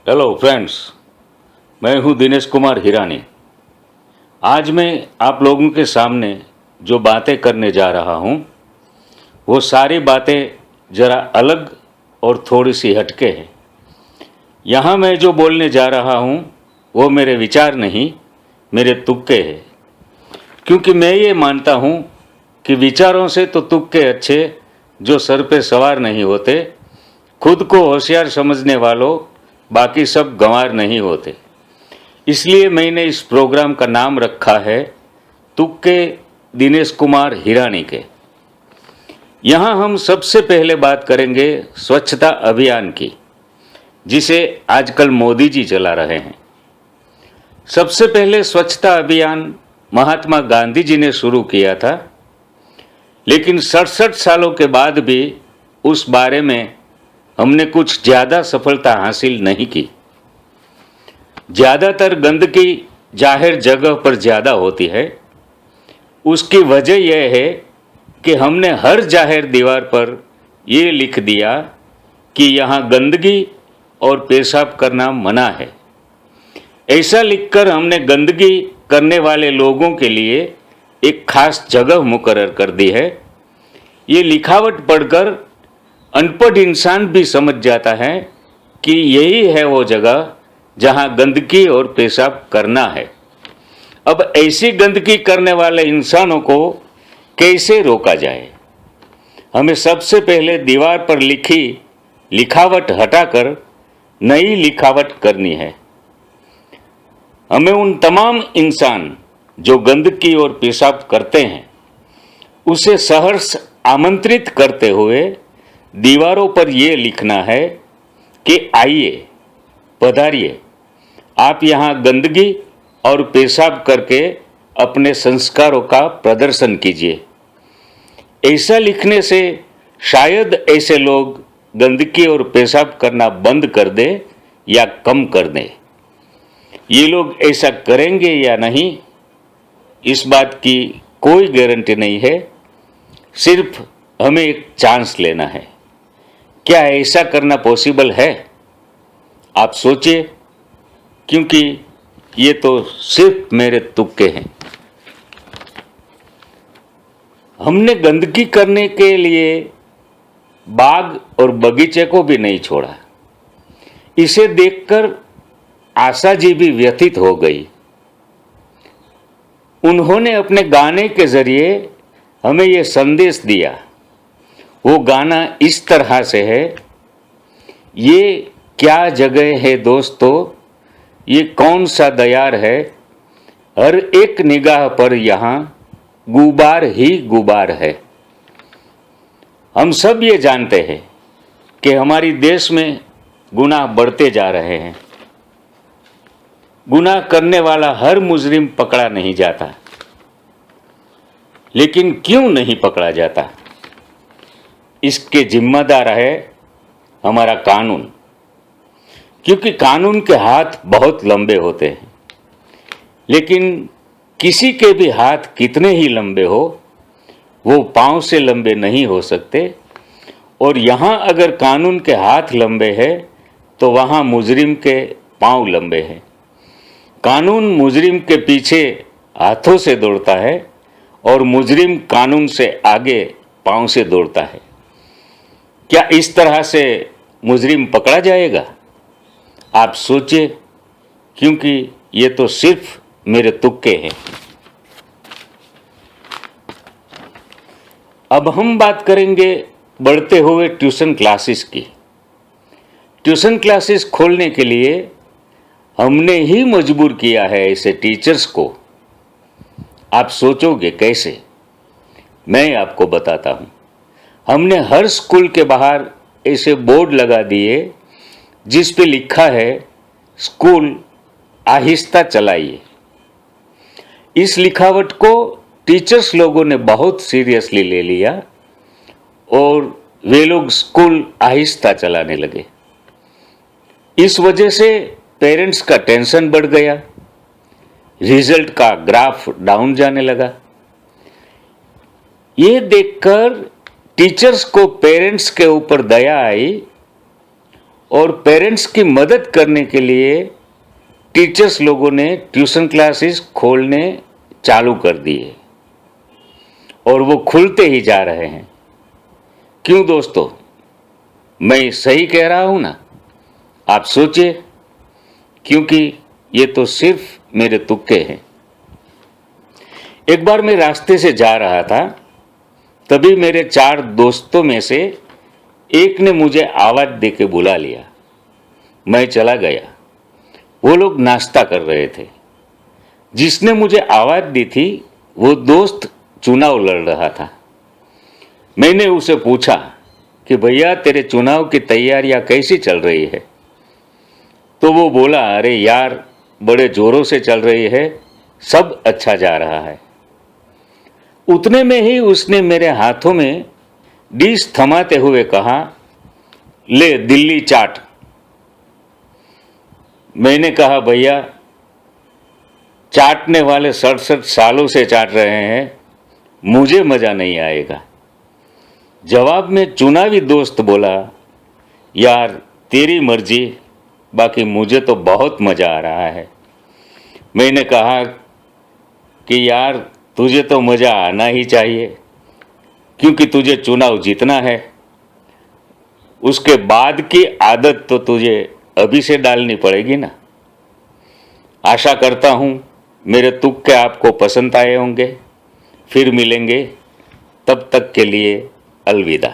Hello friends, मैं हूं दिनेश कुमार हिरानी। आज मैं आप लोगों के सामने जो बातें करने जा रहा हूं, वो सारी बातें ज़रा अलग और थोड़ी सी हटके हैं। यहाँ मैं जो बोलने जा रहा हूं, वो मेरे विचार नहीं, मेरे तुक्के हैं। क्योंकि मैं ये मानता हूं कि विचारों से तो तुक्के अच्छे जो सर पे सवार नहीं होते। खुद को होशियार समझने वालों बाकी सब गंवार नहीं होते। इसलिए मैंने इस प्रोग्राम का नाम रखा है तुक्के दिनेश कुमार हिरानी के। यहाँ हम सबसे पहले बात करेंगे स्वच्छता अभियान की, जिसे आजकल मोदी जी चला रहे हैं। सबसे पहले स्वच्छता अभियान महात्मा गांधी जी ने शुरू किया था, लेकिन 67 सालों के बाद भी उस बारे में हमने कुछ ज़्यादा सफलता हासिल नहीं की। ज़्यादातर गंदगी जाहिर जगह पर ज़्यादा होती है। उसकी वजह यह है कि हमने हर जाहिर दीवार पर ये लिख दिया कि यहाँ गंदगी और पेशाब करना मना है। ऐसा लिखकर हमने गंदगी करने वाले लोगों के लिए एक खास जगह मुकर्रर कर दी है। ये लिखावट पढ़कर अनपढ़ इंसान भी समझ जाता है कि यही है वो जगह जहां गंदगी और पेशाब करना है। अब ऐसी गंदगी करने वाले इंसानों को कैसे रोका जाए? हमें सबसे पहले दीवार पर लिखी लिखावट हटाकर नई लिखावट करनी है। हमें उन तमाम इंसान जो गंदगी और पेशाब करते हैं, उसे सहर्ष आमंत्रित करते हुए दीवारों पर यह लिखना है कि आइए, पधारिए, आप यहाँ गंदगी और पेशाब करके अपने संस्कारों का प्रदर्शन कीजिए। ऐसा लिखने से शायद ऐसे लोग गंदगी और पेशाब करना बंद कर दें या कम कर दें। ये लोग ऐसा करेंगे या नहीं, इस बात की कोई गारंटी नहीं है। सिर्फ हमें एक चांस लेना है। क्या ऐसा करना पॉसिबल है? आप सोचिए, क्योंकि ये तो सिर्फ मेरे तुक्के हैं। हमने गंदगी करने के लिए बाग और बगीचे को भी नहीं छोड़ा। इसे देखकर आशा जी भी व्यथित हो गई। उन्होंने अपने गाने के जरिए हमें ये संदेश दिया। वो गाना इस तरह से है, ये क्या जगह है दोस्तों, ये कौन सा दयार है, हर एक निगाह पर यहाँ गुबार ही गुबार है। हम सब ये जानते हैं कि हमारी देश में गुनाह बढ़ते जा रहे हैं। गुनाह करने वाला हर मुजरिम पकड़ा नहीं जाता। लेकिन क्यों नहीं पकड़ा जाता? इसके जिम्मेदार है हमारा कानून। क्योंकि कानून के हाथ बहुत लंबे होते हैं। लेकिन किसी के भी हाथ कितने ही लंबे हो, वो पांव से लंबे नहीं हो सकते। और यहाँ अगर कानून के हाथ लंबे हैं तो वहाँ मुजरिम के पांव लंबे हैं। कानून मुजरिम के पीछे हाथों से दौड़ता है और मुजरिम कानून से आगे पांव से दौड़ता है। क्या इस तरह से मुजरिम पकड़ा जाएगा? आप सोचिए, क्योंकि ये तो सिर्फ मेरे तुक्के हैं। अब हम बात करेंगे बढ़ते हुए ट्यूशन क्लासेस की। ट्यूशन क्लासेस खोलने के लिए हमने ही मजबूर किया है ऐसे टीचर्स को। आप सोचोगे कैसे? मैं आपको बताता हूं। हमने हर स्कूल के बाहर ऐसे बोर्ड लगा दिए जिस पे लिखा है, स्कूल आहिस्ता चलाइए। इस लिखावट को टीचर्स लोगों ने बहुत सीरियसली ले लिया और वे लोग स्कूल आहिस्ता चलाने लगे। इस वजह से पेरेंट्स का टेंशन बढ़ गया, रिजल्ट का ग्राफ डाउन जाने लगा। ये देखकर टीचर्स को पेरेंट्स के ऊपर दया आई और पेरेंट्स की मदद करने के लिए टीचर्स लोगों ने ट्यूशन क्लासेस खोलने चालू कर दिए और वो खुलते ही जा रहे हैं। क्यों दोस्तों, मैं सही कह रहा हूं ना? आप सोचिए, क्योंकि ये तो सिर्फ मेरे तुक्के हैं। एक बार मैं रास्ते से जा रहा था, तभी मेरे 4 दोस्तों में से एक ने मुझे आवाज देके बुला लिया। मैं चला गया। वो लोग नाश्ता कर रहे थे। जिसने मुझे आवाज दी थी वो दोस्त चुनाव लड़ रहा था। मैंने उसे पूछा कि भैया, तेरे चुनाव की तैयारियां कैसी चल रही है? तो वो बोला, अरे यार, बड़े जोरों से चल रही है, सब अच्छा जा रहा है। उतने में ही उसने मेरे हाथों में डिश थमाते हुए कहा, ले दिल्ली चाट। मैंने कहा, भैया, चाटने वाले 67 सालों से चाट रहे हैं, मुझे मजा नहीं आएगा। जवाब में चुनावी दोस्त बोला, यार तेरी मर्जी, बाकी मुझे तो बहुत मजा आ रहा है। मैंने कहा कि यार, तुझे तो मजा आना ही चाहिए, क्योंकि तुझे चुनाव जीतना है। उसके बाद की आदत तो तुझे अभी से डालनी पड़ेगी ना। आशा करता हूं मेरे तुक्के आपको पसंद आए होंगे। फिर मिलेंगे, तब तक के लिए अलविदा।